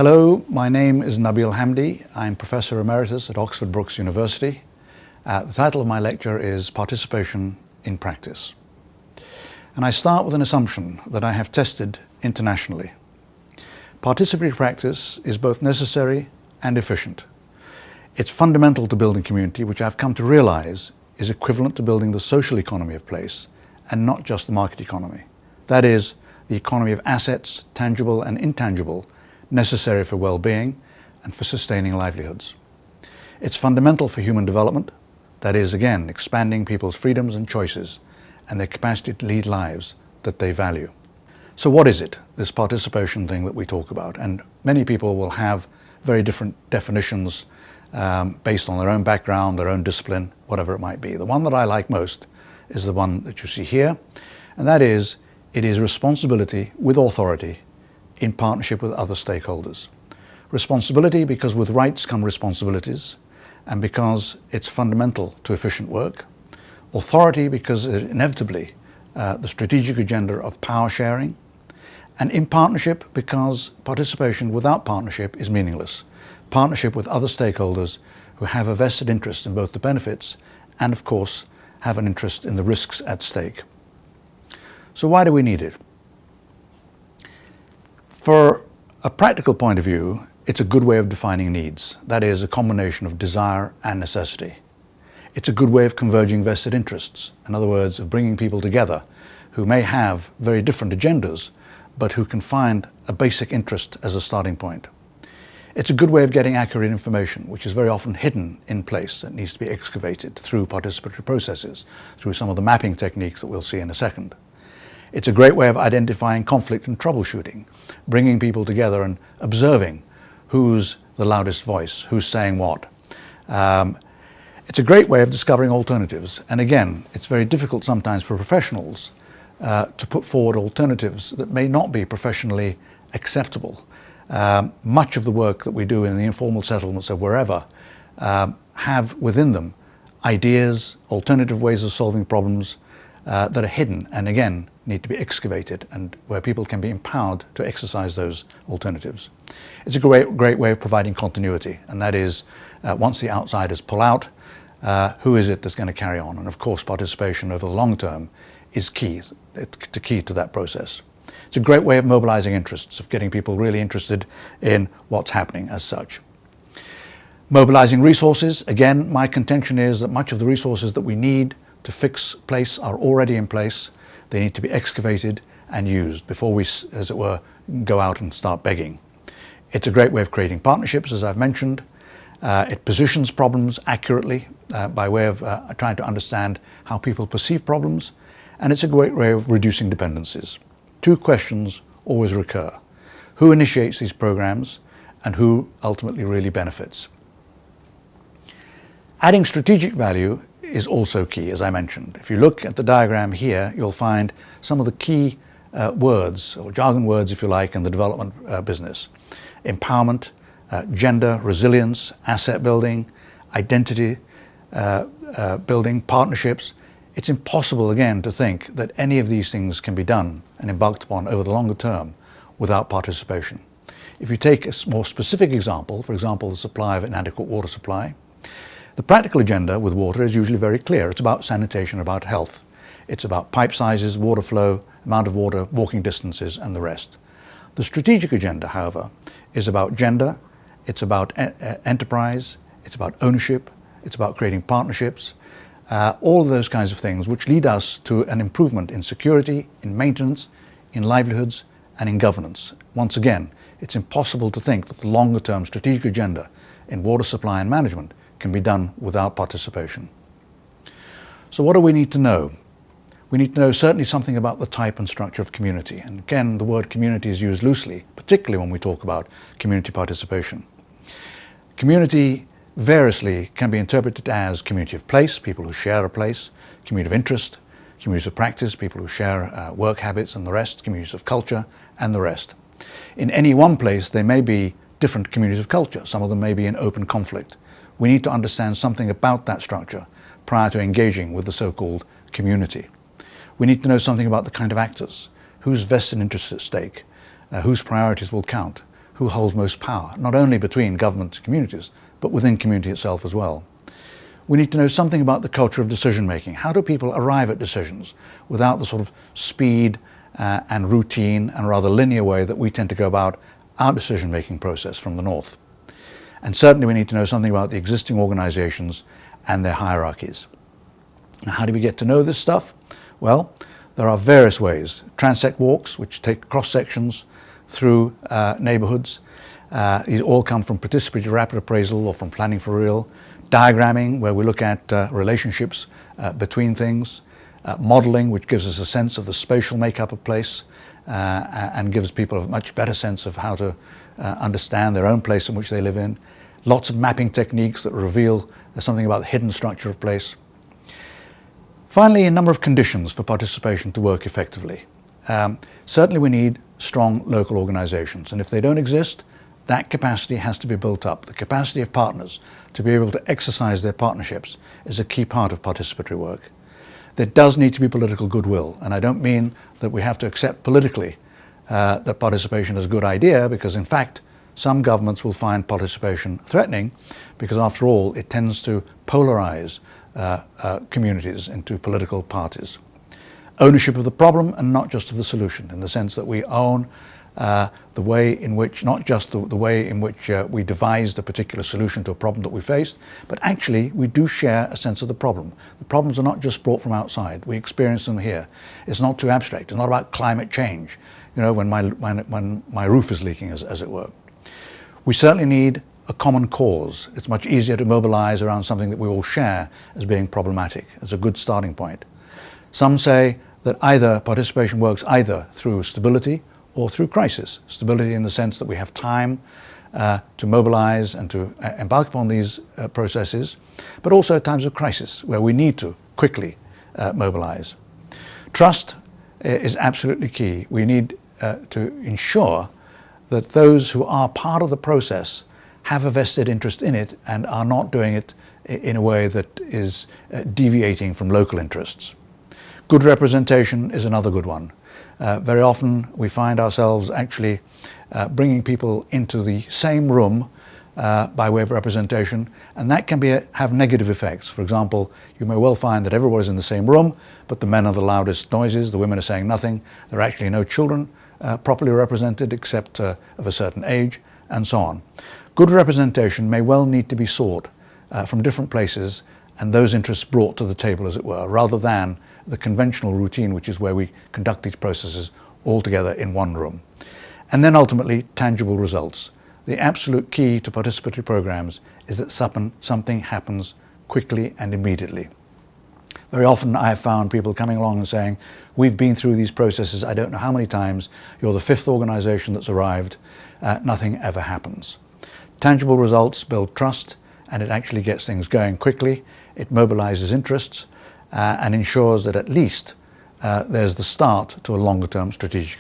Hello, my name is Nabil Hamdi. I'm Professor Emeritus at Oxford Brookes University. The title of my lecture is Participation in Practice. And I start with an assumption that I have tested internationally. Participatory practice is both necessary and efficient. It's fundamental to building community, which I've come to realize is equivalent to building the social economy of place and not just the market economy. That is, the economy of assets, tangible and intangible, necessary for well-being and for sustaining livelihoods. It's fundamental for human development, that is, again, expanding people's freedoms and choices and their capacity to lead lives that they value. So what is it, this participation thing that we talk about? And many people will have very different definitions based on their own background, their own discipline, whatever it might be. The one that I like most is the one that you see here, and that is, it is responsibility with authority in partnership with other stakeholders. Responsibility because with rights come responsibilities, and because it's fundamental to efficient work. Authority because inevitably the strategic agenda of power sharing. And in partnership because participation without partnership is meaningless. Partnership with other stakeholders who have a vested interest in both the benefits and, of course, have an interest in the risks at stake. So why do we need it? For a practical point of view, it's a good way of defining needs. That is, a combination of desire and necessity. It's a good way of converging vested interests. In other words, of bringing people together who may have very different agendas, but who can find a basic interest as a starting point. It's a good way of getting accurate information, which is very often hidden in place and needs to be excavated through participatory processes, through some of the mapping techniques that we'll see in a second. It's a great way of identifying conflict and troubleshooting, bringing people together and observing who's the loudest voice, who's saying what. It's a great way of discovering alternatives. And again, it's very difficult sometimes for professionals to put forward alternatives that may not be professionally acceptable. Much of the work that we do in the informal settlements of wherever have within them ideas, alternative ways of solving problems that are hidden and again need to be excavated, and where people can be empowered to exercise those alternatives. It's a great way of providing continuity, and that is once the outsiders pull out, who is it that's going to carry on? And of course participation over the long term is key to that process. It's a great way of mobilizing interests, of getting people really interested in what's happening as such. Mobilizing resources, again, my contention is that much of the resources that we need to fix place are already in place. They need to be excavated and used before we, as it were, go out and start begging. It's a great way of creating partnerships, as I've mentioned. It positions problems accurately by way of trying to understand how people perceive problems. And it's a great way of reducing dependencies. Two questions always recur. Who initiates these programs and who ultimately really benefits? Adding strategic value is also key, as I mentioned. If you look at the diagram here, you'll find some of the key words, or jargon words if you like, in the development business. Empowerment, gender, resilience, asset building, identity building, partnerships. It's impossible, again, to think that any of these things can be done and embarked upon over the longer term without participation. If you take a more specific example, for example, the supply of inadequate water supply, the practical agenda with water is usually very clear. It's about sanitation, about health. It's about pipe sizes, water flow, amount of water, walking distances, and the rest. The strategic agenda, however, is about gender, it's about enterprise, it's about ownership, it's about creating partnerships, all of those kinds of things which lead us to an improvement in security, in maintenance, in livelihoods, and in governance. Once again, it's impossible to think that the longer-term strategic agenda in water supply and management can be done without participation. So what do we need to know? We need to know certainly something about the type and structure of community. And again, the word community is used loosely, particularly when we talk about community participation. Community variously can be interpreted as community of place, people who share a place, community of interest, communities of practice, people who share work habits and the rest, communities of culture and the rest. In any one place, there may be different communities of culture. Some of them may be in open conflict. We need to understand something about that structure prior to engaging with the so-called community. We need to know something about the kind of actors, whose vested interests at stake, whose priorities will count, who holds most power, not only between government and communities, but within community itself as well. We need to know something about the culture of decision making. How do people arrive at decisions without the sort of speed and routine and rather linear way that we tend to go about our decision making process from the north? And certainly we need to know something about the existing organizations and their hierarchies. Now, how do we get to know this stuff? Well, there are various ways. Transect walks, which take cross sections through neighborhoods. These all come from participatory rapid appraisal or from planning for real. Diagramming, where we look at relationships between things. Modeling, which gives us a sense of the spatial makeup of place and gives people a much better sense of how to understand their own place in which they live in. Lots of mapping techniques that reveal something about the hidden structure of place. Finally, a number of conditions for participation to work effectively. Certainly we need strong local organizations, and if they don't exist, that capacity has to be built up. The capacity of partners to be able to exercise their partnerships is a key part of participatory work. There does need to be political goodwill, and I don't mean that we have to accept politically that participation is a good idea, because in fact some governments will find participation threatening, because after all it tends to polarize communities into political parties. Ownership of the problem and not just of the solution, in the sense that we own the way in which, not just the way in which we devised a particular solution to a problem that we faced, but actually we do share a sense of the problem. The problems are not just brought from outside, we experience them here. It's not too abstract, it's not about climate change, you know, when my roof is leaking, as it were. We certainly need a common cause. It's much easier to mobilize around something that we all share as being problematic. It's a good starting point. Some say that either participation works either through stability or through crisis. Stability in the sense that we have time to mobilize and to embark upon these processes, but also at times of crisis where we need to quickly mobilize. Trust is absolutely key. We need to ensure that those who are part of the process have a vested interest in it and are not doing it in a way that is deviating from local interests. Good representation is another good one. Very often we find ourselves actually bringing people into the same room by way of representation, and that can have negative effects. For example, you may well find that everybody's in the same room, but the men are the loudest noises, the women are saying nothing, there are actually no children properly represented except of a certain age, and so on. Good representation may well need to be sought from different places and those interests brought to the table, as it were, rather than the conventional routine, which is where we conduct these processes all together in one room. And then ultimately, tangible results. The absolute key to participatory programs is that something happens quickly and immediately. Very often I have found people coming along and saying, we've been through these processes I don't know how many times, you're the fifth organization that's arrived, nothing ever happens. Tangible results build trust, and it actually gets things going quickly. It mobilizes interests and ensures that at least there's the start to a longer term strategic